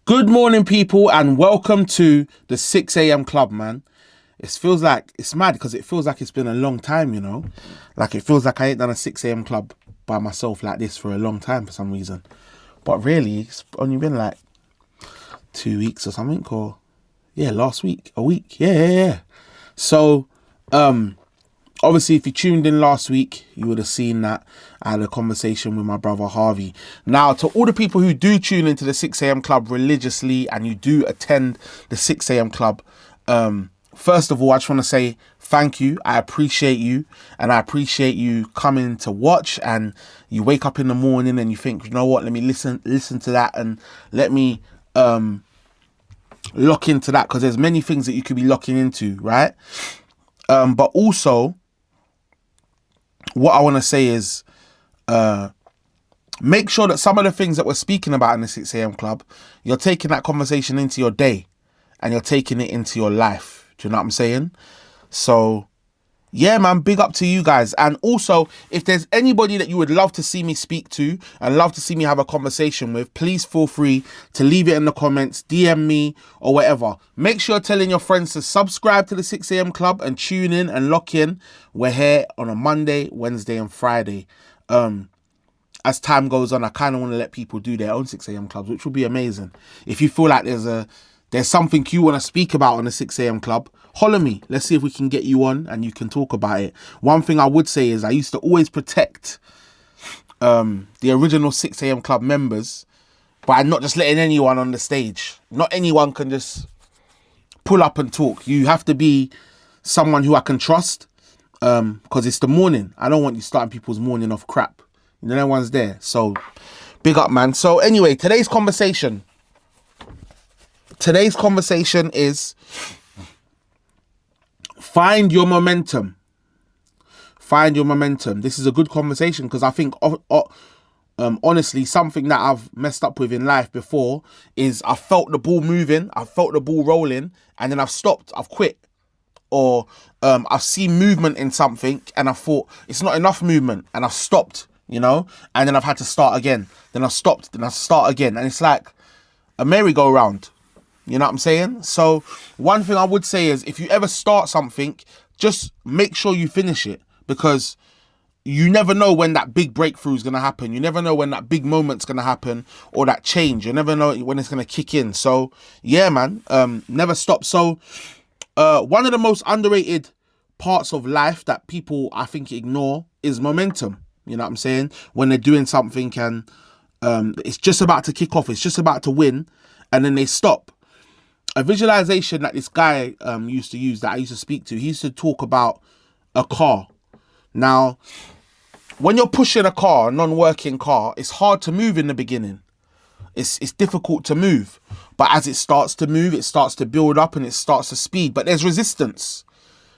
Good morning, people, and welcome to the 6 a.m. club, man. It feels like, it's mad because it feels like it's been a long time, you know? Like, it feels like I ain't done a 6 a.m. club by myself like this for a long time for some reason. But really, it's only been like 2 weeks or something, or, yeah, last week, a week. Yeah. So, obviously, if you tuned in last week, you would have seen that I had a conversation with my brother Harvey. Now, to all the people who do tune into the 6 a.m. club religiously and you do attend the 6 a.m. club, first of all, I just want to say thank you. I appreciate you, and I appreciate you coming to watch. And you wake up in the morning and you think, you know what? Let me listen to that, and let me lock into that, because there's many things that you could be locking into, right? But also, what I want to say is, make sure that some of the things that we're speaking about in the 6 a.m. club, you're taking that conversation into your day and you're taking it into your life. Do you know what I'm saying? So, yeah, man, big up to you guys. And also, if there's anybody that you would love to see me speak to and love to see me have a conversation with, please feel free to leave it in the comments, DM me or whatever. Make sure you're telling your friends to subscribe to the 6 a.m. club and tune in and lock in. We're here on a Monday, Wednesday and Friday. As time goes on, I kind of want to let people do their own 6 a.m. clubs, which will be amazing. If you feel like there's something you want to speak about on the 6 a.m. club, holler me. Let's see if we can get you on and you can talk about it. One thing I would say is I used to always protect the original 6 a.m. club members by not just letting anyone on the stage. Not anyone can just pull up and talk. You have to be someone who I can trust, because it's the morning. I don't want you starting people's morning off crap. No one's there. So, big up, man. So, anyway, today's conversation is find your momentum. Find your momentum. This is a good conversation because I think, honestly, something that I've messed up with in life before is I felt the ball moving, I felt the ball rolling, and then I've stopped, I've quit. Or I've seen movement in something and I thought it's not enough movement and I've stopped, you know, and then I've had to start again. Then I've stopped, then I start again. And it's like a merry-go-round. You know what I'm saying? So one thing I would say is if you ever start something, just make sure you finish it, because you never know when that big breakthrough is going to happen. You never know when that big moment's going to happen or that change. You never know when it's going to kick in. So yeah, man, never stop. So one of the most underrated parts of life that people, I think, ignore is momentum. You know what I'm saying? When they're doing something and it's just about to kick off, it's just about to win, and then they stop. A visualization that this guy used to use, that I used to speak to, he used to talk about a car. Now, when you're pushing a car, a non-working car, it's hard to move in the beginning. It's difficult to move. But as it starts to move, it starts to build up and it starts to speed. But there's resistance.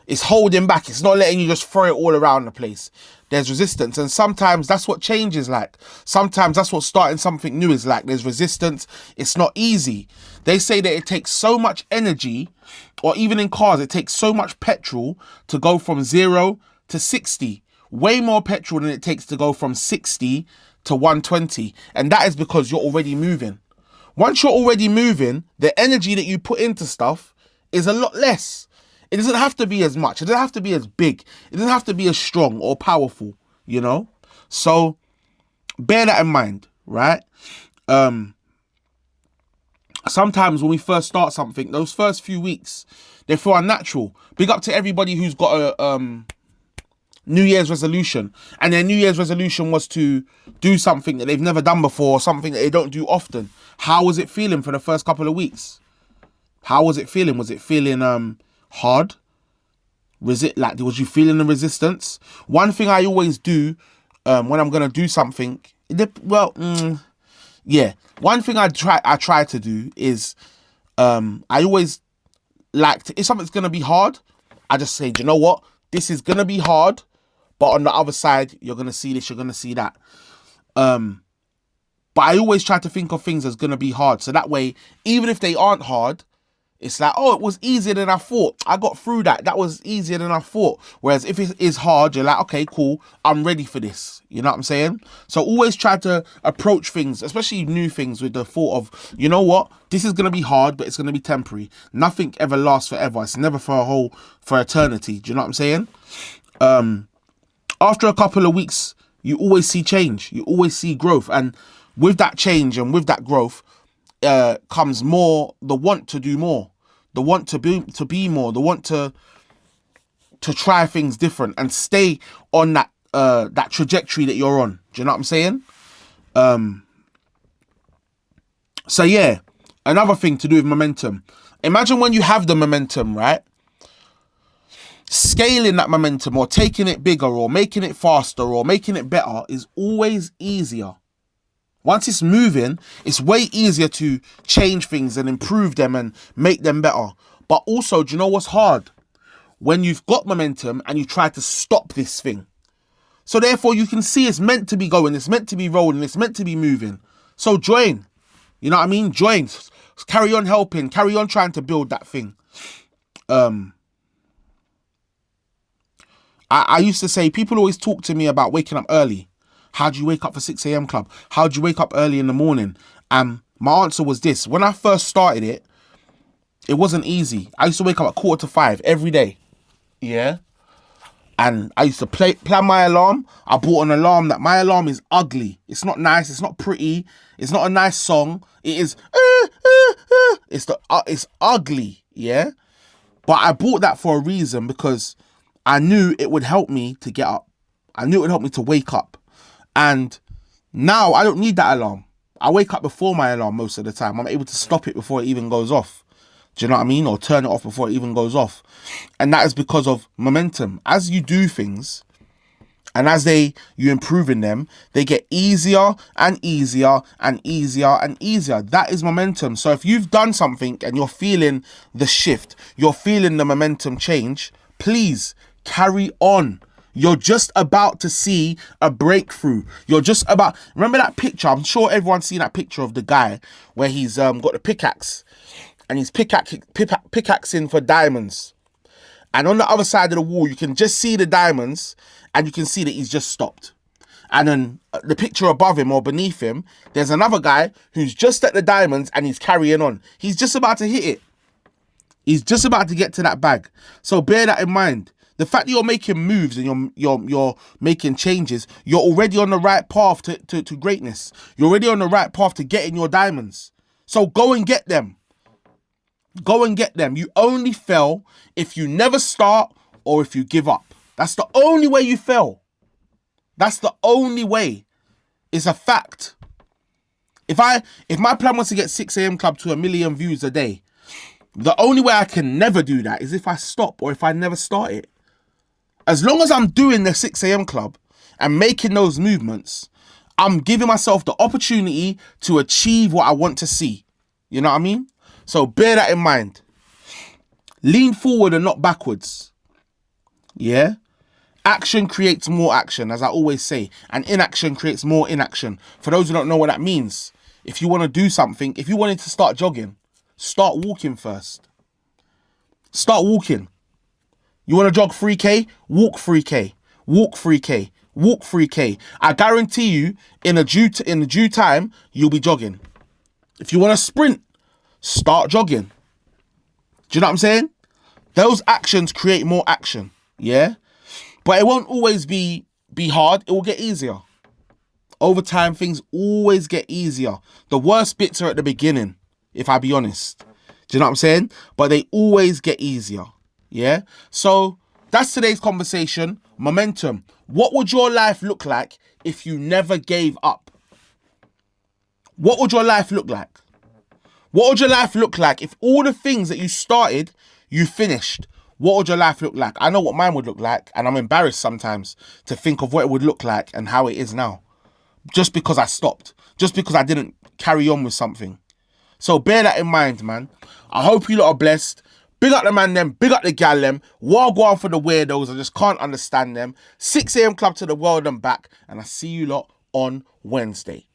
It's holding back. It's not letting you just throw it all around the place. There's resistance. And sometimes that's what change is like. Sometimes that's what starting something new is like. There's resistance. It's not easy. They say that it takes so much energy, or even in cars, it takes so much petrol to go from 0 to 60. Way more petrol than it takes to go from 60 to 120. And that is because you're already moving. Once you're already moving, the energy that you put into stuff is a lot less. It doesn't have to be as much. It doesn't have to be as big. It doesn't have to be as strong or powerful, you know? So bear that in mind, right? Sometimes when we first start something, those first few weeks, they feel unnatural. Big up to everybody who's got a New Year's resolution, and their New Year's resolution was to do something that they've never done before, something that they don't do often. How was it feeling for the first couple of weeks? How was it feeling? Was it feeling hard? Was you feeling the resistance? One thing I always do when I'm gonna do something, one thing I try to do is I always like to, if something's gonna be hard, I just say, do you know what? This is gonna be hard, but on the other side, you're gonna see this, you're gonna see that. But I always try to think of things as gonna be hard, so that way, even if they aren't hard, It's like, oh, it was easier than I thought. I got through that. That was easier than I thought. Whereas if it is hard, you're like, okay, cool. I'm ready for this. You know what I'm saying? So always try to approach things, especially new things, with the thought of, you know what? This is going to be hard, but it's going to be temporary. Nothing ever lasts forever. It's never for eternity. Do you know what I'm saying? After a couple of weeks, you always see change. You always see growth. And with that change and with that growth, comes more the want to do more, the want to be more, the want to try things different and stay on that trajectory that you're on. Do you know what I'm saying? So yeah, another thing to do with momentum. Imagine when you have the momentum, right? Scaling that momentum or taking it bigger or making it faster or making it better is always easier. Once it's moving, it's way easier to change things and improve them and make them better. But also, do you know what's hard? When you've got momentum and you try to stop this thing. So therefore, you can see it's meant to be going, it's meant to be rolling, it's meant to be moving. So join. You know what I mean? Join. Carry on helping. Carry on trying to build that thing. I used to say, people always talk to me about waking up early. How do you wake up for 6 a.m. club? How do you wake up early in the morning? And my answer was this. When I first started it, it wasn't easy. I used to wake up at 4:45 every day. Yeah. And I used to plan my alarm. I bought an alarm that my alarm is ugly. It's not nice. It's not pretty. It's not a nice song. It is. It's ugly. Yeah. But I bought that for a reason, because I knew it would help me to get up. I knew it would help me to wake up. And now I don't need that alarm. I wake up before my alarm most of the time. I'm able to stop it before it even goes off. Do you know what I mean? Or turn it off before it even goes off. And that is because of momentum. As you do things and as you improve in them, they get easier and easier and easier and easier. That is momentum. So if you've done something and you're feeling the shift, you're feeling the momentum change, please carry on. You're just about to see a breakthrough. You're just about... Remember that picture? I'm sure everyone's seen that picture of the guy where he's got the pickaxe and he's pickaxing for diamonds. And on the other side of the wall, you can just see the diamonds and you can see that he's just stopped. And then the picture above him or beneath him, there's another guy who's just at the diamonds and he's carrying on. He's just about to hit it. He's just about to get to that bag. So bear that in mind. The fact that you're making moves and you're making changes, you're already on the right path to greatness. You're already on the right path to getting your diamonds. So go and get them. Go and get them. You only fail if you never start or if you give up. That's the only way you fail. That's the only way. It's a fact. If my plan was to get 6 a.m. club to 1 million views a day, the only way I can never do that is if I stop or if I never start it. As long as I'm doing the 6 a.m. club and making those movements, I'm giving myself the opportunity to achieve what I want to see. You know what I mean? So bear that in mind. Lean forward and not backwards. Yeah? Action creates more action, as I always say. And inaction creates more inaction. For those who don't know what that means, if you want to do something, if you wanted to start jogging, start walking first. Start walking. You want to jog 3K? Walk 3K. Walk 3K. Walk 3K. I guarantee you, in the due time, you'll be jogging. If you want to sprint, start jogging. Do you know what I'm saying? Those actions create more action. Yeah? But it won't always be hard. It will get easier. Over time, things always get easier. The worst bits are at the beginning, if I be honest. Do you know what I'm saying? But they always get easier. Yeah? So that's today's conversation. Momentum. What would your life look like if you never gave up? What would your life look like? What would your life look like if all the things that you started, you finished? What would your life look like? I know what mine would look like, and I'm embarrassed sometimes to think of what it would look like and how it is now. Just because I stopped. Just because I didn't carry on with something. So bear that in mind, man. I hope you lot are blessed. Big up the man them, big up the gal them. War go on for the weirdos, I just can't understand them. 6 a.m. club to the world and back. And I see you lot on Wednesday.